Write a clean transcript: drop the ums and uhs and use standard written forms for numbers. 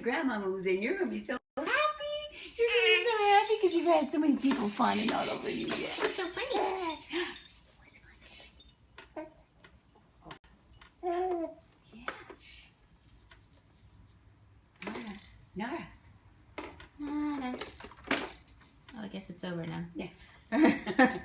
grandmama who's in. You're gonna be so happy. You're gonna be so happy because you've had so many people fawning all over you. Yeah. What's so funny? What's funny? Yeah. Nara. Nada. Oh, I guess it's over now. Yeah.